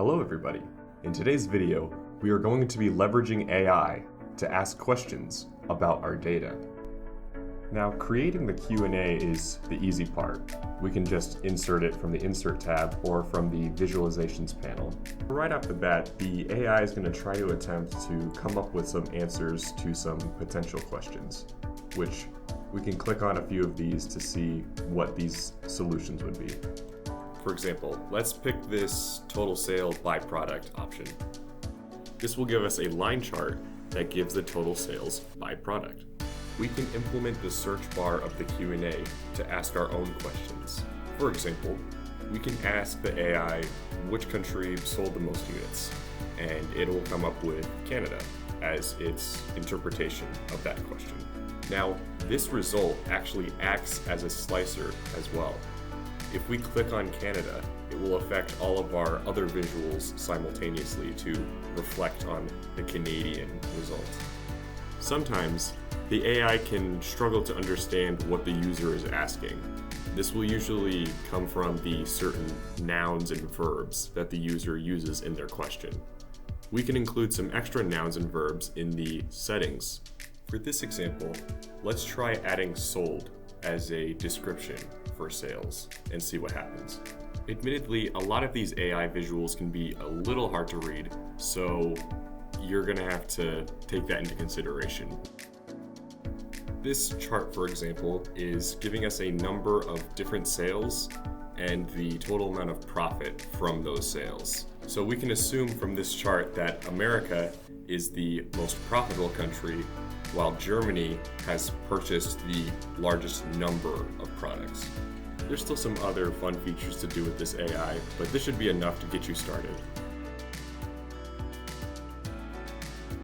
Hello everybody. In today's video, we are going to be leveraging AI to ask questions about our data. Now, creating the Q&A is the easy part. We can just insert it from the Insert tab or from the Visualizations panel. Right off the bat, the AI is going to try to attempt to come up with some answers to some potential questions, which we can click on a few of these to see what these solutions would be. For example, let's pick this total sales by product option. This will give us a line chart that gives the total sales by product. We can implement the search bar of the Q&A to ask our own questions. For example, we can ask the AI which country sold the most units, and it will come up with Canada as its interpretation of that question. Now, this result actually acts as a slicer as well. If we click on Canada, it will affect all of our other visuals simultaneously to reflect on the Canadian result. Sometimes, the AI can struggle to understand what the user is asking. This will usually come from the certain nouns and verbs that the user uses in their question. We can include some extra nouns and verbs in the settings. For this example, let's try adding sold as a description for sales and see what happens. Admittedly, a lot of these AI visuals can be a little hard to read, so you're gonna have to take that into consideration. This chart, for example, is giving us a number of different sales and the total amount of profit from those sales. So we can assume from this chart that America is the most profitable country, while Germany has purchased the largest number of products. There's still some other fun features to do with this AI, but this should be enough to get you started.